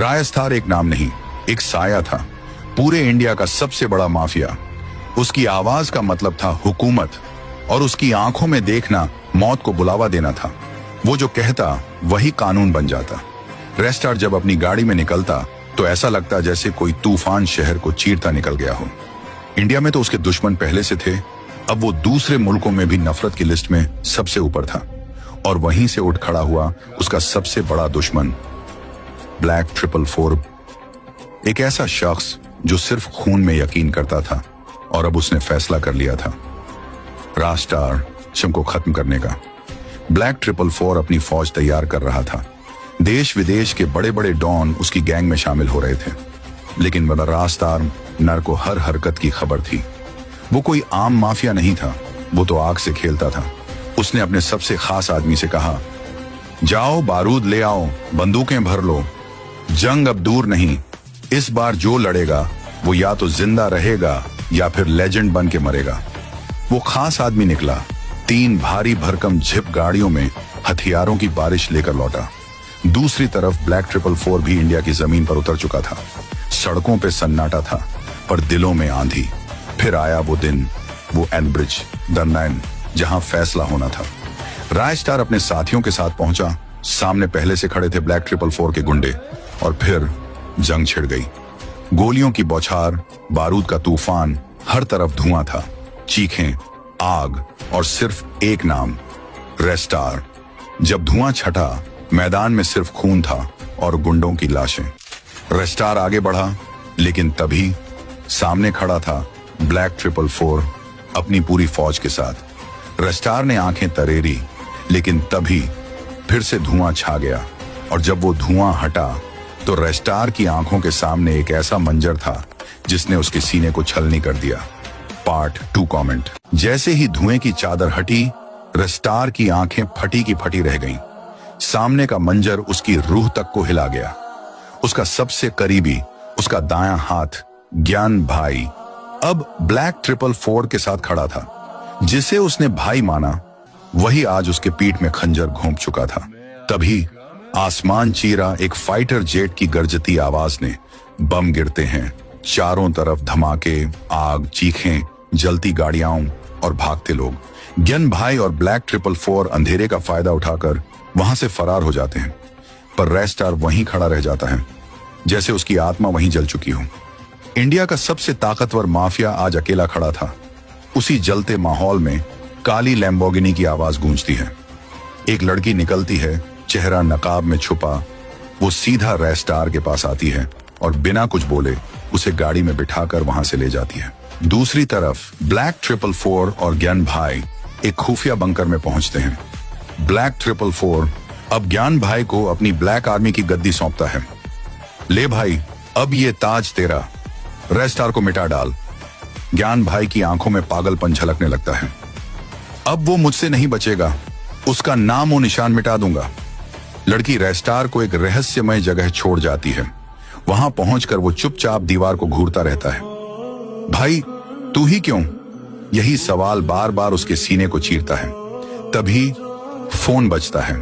रायस्तार एक नाम नहीं, एक साया था, पूरे इंडिया का सबसे बड़ा माफिया। उसकी आवाज का मतलब था हुकूमत और उसकी आंखों में देखना मौत को बुलावा देना था। वो जो कहता वही कानून बन जाता। रेस्टार जब अपनी गाड़ी में निकलता तो ऐसा लगता जैसे कोई तूफान शहर को चीरता निकल गया हो। इंडिया में तो उसके दुश्मन पहले से थे, अब वो दूसरे मुल्कों में भी नफरत की लिस्ट में सबसे ऊपर था। और वहीं से उठ खड़ा हुआ उसका सबसे बड़ा दुश्मन, ब्लैक 444, एक ऐसा शख्स जो सिर्फ खून में यकीन करता था और अब उसने फैसला कर लिया था रास्टार को खत्म करने का। ब्लैक 444 अपनी फौज तैयार कर रहा था। देश विदेश के बड़े बड़े डॉन उसकी गैंग में शामिल हो रहे थे, लेकिन रास्तार नर को हर हरकत की खबर थी। वो कोई आम माफिया नहीं था, वो तो आग से खेलता था। उसने अपने सबसे खास आदमी से कहा, जाओ बारूद ले आओ, बंदूकें भर लो, जंग अब दूर नहीं, इस बार जो लड़ेगा वो या तो जिंदा रहेगा या फिर लेजेंड बन के मरेगा। वो खास आदमी निकला, 3 भारी भरकम जिप गाड़ियों में हथियारों की बारिश लेकर लौटा। दूसरी तरफ ब्लैक 444 भी इंडिया की जमीन पर उतर चुका था। सड़कों पे सन्नाटा था, पर दिलों में आंधी। फिर आया वो दिन, वो एनब्रिज, दरनैन, जहां फैसला होना था। रायस्टार अपने साथियों के साथ पहुंचा। सामने पहले से खड़े थे ब्लैक 444 के गुंडे, और फिर जंग छिड़ गई। गोलियों की बौछार, बारूद का तूफान, हर तरफ धुआं था, चीखें, आग और सिर्फ एक नाम, रेस्टार। जब धुआं छटा, मैदान में सिर्फ खून था और गुंडों की लाशें। रेस्टार आगे बढ़ा, लेकिन तभी सामने खड़ा था ब्लैक 444 अपनी पूरी फौज के साथ। रेस्टार ने आंखें तरेरी, लेकिन तभी फिर से धुआं छा गया, और जब वो धुआं हटा तो रेस्टार की आंखों के सामने एक ऐसा मंजर था जिसने उसके सीने को छलनी कर दिया। Part 2 comment. जैसे ही धुएं की चादर हटी, रेस्टार की आंखें फटी की फटी रह गईं। सामने का मंजर उसकी रूह तक को हिला गया। उसका सबसे करीबी, उसका दायां हाथ ज्ञान भाई, अब ब्लैक 444 के साथ खड़ा था। जिसे उसने भाई माना, वही आज उसके पीठ में खंजर घोंप चुका था। तभी आसमान चीरा एक फाइटर जेट की गरजती आवाज ने, बम गिरते हैं, चारों तरफ धमाके, आग, चीखें, जलती गाड़ियां और भागते लोग। ज्ञान भाई और ब्लैक 444 अंधेरे का फायदा उठाकर वहां से फरार हो जाते हैं, पर रेस्टार वहीं खड़ा रह जाता है, जैसे उसकी आत्मा वहीं जल चुकी हो। इंडिया का सबसे ताकतवर माफिया आज अकेला खड़ा था। उसी जलते माहौल में काली लैम्बोर्गिनी की आवाज गूंजती है। एक लड़की निकलती है, चेहरा नकाब में छुपा। वो सीधा रेस्टार के पास आती है और बिना कुछ बोले उसे गाड़ी में बिठाकर वहां से ले जाती है। दूसरी तरफ ब्लैक 444 और ज्ञान भाई एक खुफिया बंकर में पहुंचते हैं। ब्लैक 444 अब ज्ञान भाई को अपनी ब्लैक आर्मी की गद्दी सौंपता है। ले भाई, अब ये ताज तेरा, रेस्टार को मिटा डाल। ज्ञान भाई की आंखों में पागलपन झलकने लगता है। अब वो मुझसे नहीं बचेगा, उसका नाम और निशान मिटा दूंगा। लड़की रेस्टार को एक रहस्यमय जगह छोड़ जाती है। वहां पहुंचकर वो चुपचाप दीवार को घूरता रहता है। भाई, तू ही क्यों? यही सवाल बार बार उसके सीने को चीरता है। तभी फोन बजता है।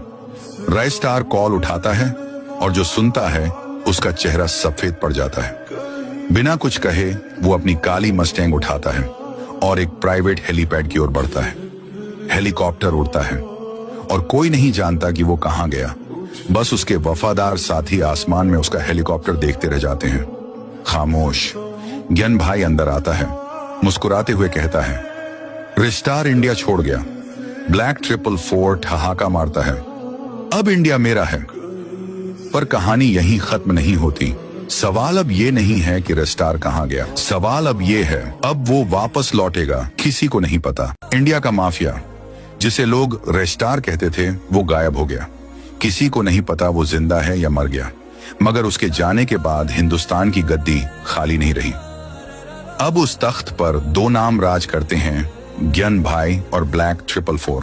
रेस्टार कॉल उठाता है और जो सुनता है उसका चेहरा सफेद पड़ जाता है। बिना कुछ कहे वो अपनी काली मस्टैंग उठाता है और एक प्राइवेट हेलीपैड की ओर बढ़ता है। हेलीकॉप्टर उड़ता है और कोई नहीं जानता कि वो कहां गया। बस उसके वफादार साथी आसमान में उसका हेलीकॉप्टर देखते रह जाते हैं, खामोश। ज्ञान भाई अंदर आता है, मुस्कुराते हुए कहता है, रेस्टार इंडिया छोड़ गया। ब्लैक 444 ठहाका मारता है, अब इंडिया मेरा है। पर कहानी यहीं खत्म नहीं होती। सवाल अब ये नहीं है कि रेस्टार कहां गया, सवाल अब ये है, अब वो वापस लौटेगा, किसी को नहीं पता। इंडिया का माफिया, जिसे लोग रेस्टार कहते थे, वो गायब हो गया। किसी को नहीं पता वो जिंदा है या मर गया। मगर उसके जाने के बाद हिंदुस्तान की गद्दी खाली नहीं रही। अब उस तख्त पर 2 नाम राज करते हैं, ज्ञान भाई और ब्लैक 444।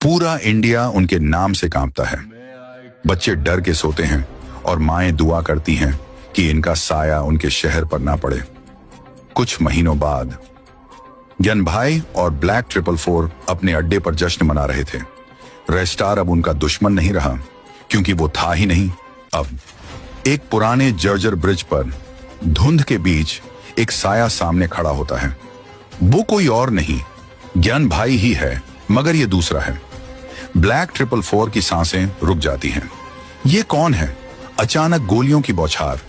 पूरा इंडिया उनके नाम से कांपता है। बच्चे डर के सोते हैं और माएं दुआ करती हैं कि इनका साया उनके शहर पर ना पड़े। कुछ महीनों बाद ज्ञान भाई और ब्लैक 444 अपने अड्डे पर जश्न मना रहे थे। रेस्टार अब उनका दुश्मन नहीं रहा, क्योंकि वो था ही नहीं। अब एक पुराने जर्जर ब्रिज पर धुंध के बीच एक साया सामने खड़ा होता है। वो कोई और नहीं, ज्ञान भाई ही है, मगर ये दूसरा है। ब्लैक 444 की सांसें रुक जाती हैं। ये कौन है? अचानक गोलियों की बौछार,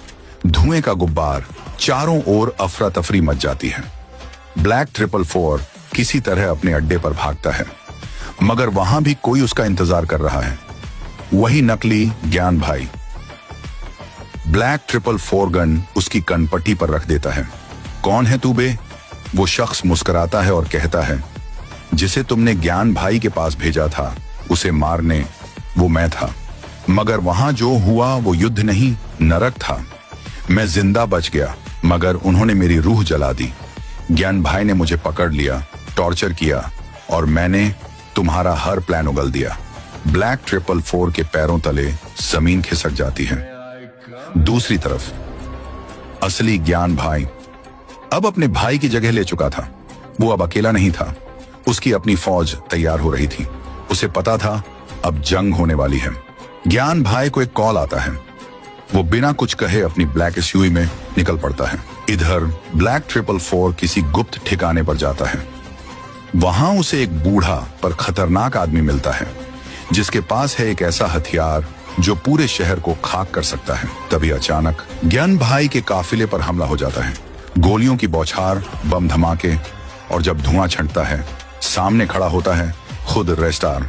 धुएं का गुब्बार, चारों ओर अफरा तफरी मच जाती है। ब्लैक 444 किसी तरह अपने अड्डे पर भागता है, मगर वहां भी कोई उसका इंतजार कर रहा है। वही नकली ज्ञान भाई। ब्लैक 444 गन उसकी कनपट्टी पर रख देता है। कौन है तू बे? वो शख्स मुस्कुराता है और कहता है, जिसे तुमने ज्ञान भाई के पास भेजा था उसे मारने, वो मैं था। मगर वहां जो हुआ वो युद्ध नहीं, नरक था। मैं जिंदा बच गया, मगर उन्होंने मेरी रूह जला दी। ज्ञान भाई ने मुझे पकड़ लिया, टॉर्चर किया और मैंने तुम्हारा हर प्लान उगल दिया। ब्लैक 444 के पैरों तले जमीन खिसक जाती है। दूसरी तरफ असली ज्ञान भाई अब अपने भाई की जगह ले चुका था। वो अब अकेला नहीं था, उसकी अपनी फौज तैयार हो रही थी। उसे पता था अब जंग होने वाली है। ज्ञान भाई को एक कॉल आता है। वो बिना कुछ कहे अपनी ब्लैक एसयूवी में निकल पड़ता है। इधर ब्लैक 444 किसी गुप्त ठिकाने पर जाता है। वहां उसे एक बूढ़ा पर खतरनाक आदमी मिलता है, जिसके पास है एक ऐसा हथियार जो पूरे शहर को खाक कर सकता है। तभी अचानक ज्ञान भाई के काफिले पर हमला हो जाता है। गोलियों की बौछार, बम धमाके, और जब धुआं छंटता है, सामने खड़ा होता है खुद रेस्टार।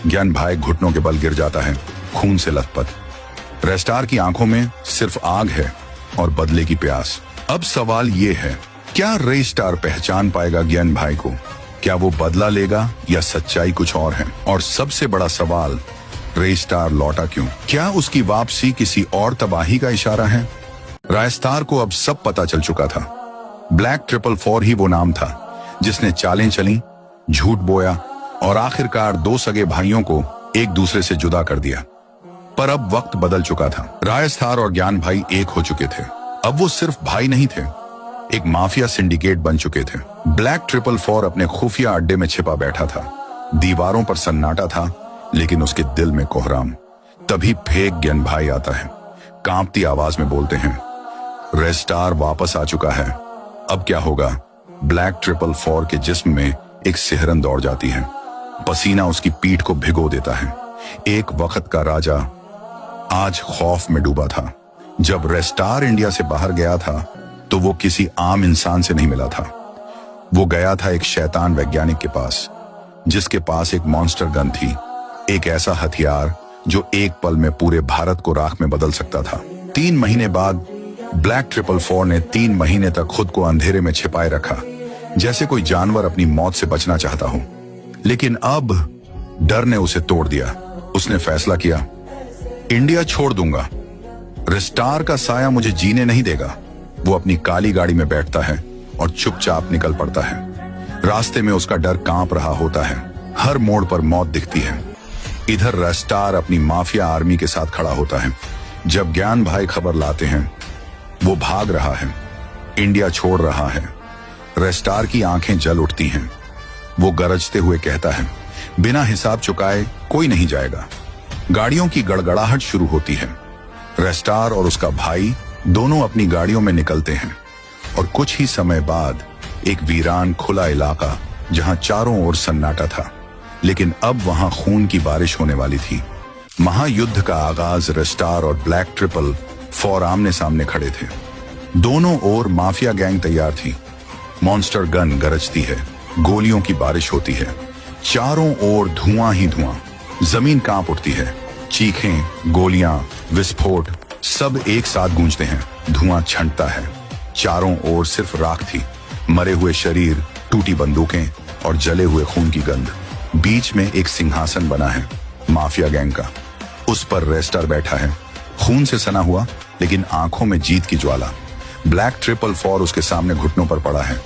ज्ञान भाई घुटनों के बल गिर जाता है, खून से लथपथ। रेस्टार की आंखों में सिर्फ आग है और बदले की प्यास। अब सवाल ये है, क्या रेस्टार पहचान पाएगा ज्ञान भाई को? क्या वो बदला लेगा या सच्चाई कुछ और है? और सबसे बड़ा सवाल, रेस्टार लौटा क्यों? क्या उसकी वापसी किसी और तबाही का इशारा है? रेस्टार को अब सब पता चल चुका था। ब्लैक 444 ही वो नाम था जिसने चालें चली, झूठ बोया और आखिरकार दो सगे भाइयों को एक दूसरे से जुदा कर दिया। पर अब वक्त बदल चुका था। रेस्टार और ज्ञान भाई एक हो चुके थे। अब वो सिर्फ भाई नहीं थे, एक माफिया सिंडिकेट बन चुके थे। ब्लैक 444 अपने खुफिया अड्डे में छिपा बैठा था। दीवारों पर सन्नाटा था, लेकिन उसके दिल में कोहराम। तभी फेक ज्ञान भाई आता है। कांपती आवाज में बोलते हैं, रेस्टार वापस आ चुका है, अब क्या होगा? ब्लैक 444 के जिस्म में एक सिहरन दौड़ जाती है। पसीना उसकी पीठ को भिगो देता है। एक वक्त का राजा आज खौफ में डूबा था। जब रेस्टार इंडिया से बाहर गया था तो वो किसी आम इंसान से नहीं मिला था। वो गया था एक शैतान वैज्ञानिक के पास, जिसके पास एक मॉन्स्टर गन थी, एक ऐसा हथियार जो एक पल में पूरे भारत को राख में बदल सकता था। 3 महीने बाद ब्लैक 444 ने 3 महीने तक खुद को अंधेरे में छिपाए रखा, जैसे कोई जानवर अपनी मौत से बचना चाहता हो। लेकिन अब डर ने उसे तोड़ दिया। उसने फैसला किया, इंडिया छोड़ दूंगा, रेस्टार का साया मुझे जीने नहीं देगा। वो अपनी काली गाड़ी में बैठता है और चुपचाप निकल पड़ता है। रास्ते में उसका डर कांप रहा होता है। हर मोड़ पर मौत दिखती है। इधर रेस्टार अपनी माफिया आर्मी के साथ खड़ा होता है। जब ज्ञान भाई खबर लाते हैं, वो भाग रहा है, इंडिया छोड़ रहा है। रेस्टार की आंखें जल उठती हैं। वो गरजते हुए कहता है, बिना हिसाब चुकाए कोई नहीं जाएगा। गाड़ियों की गड़गड़ाहट शुरू होती है। रेस्टार और उसका भाई दोनों अपनी गाड़ियों में निकलते हैं और कुछ ही समय बाद एक वीरान खुला इलाका, जहां चारों ओर सन्नाटा था, लेकिन अब वहां खून की बारिश होने वाली थी। महायुद्ध का आगाज। रेस्टार और ब्लैक 444 आमने सामने खड़े थे। दोनों ओर माफिया गैंग तैयार थी। मॉन्स्टर गन गरजती है, गोलियों की बारिश होती है, चारों ओर धुआं ही धुआं। जमीन कांप उठती है। चीखें, गोलियां, विस्फोट सब एक साथ गूंजते हैं। धुआं छंटता है। चारों ओर सिर्फ राख थी, मरे हुए शरीर, टूटी बंदूकें और जले हुए खून की गंध। बीच में एक सिंहासन बना है माफिया गैंग का। उस पर रेस्टार बैठा है, खून से सना हुआ, लेकिन आंखों में जीत की ज्वाला। ब्लैक 444 उसके सामने घुटनों पर पड़ा है।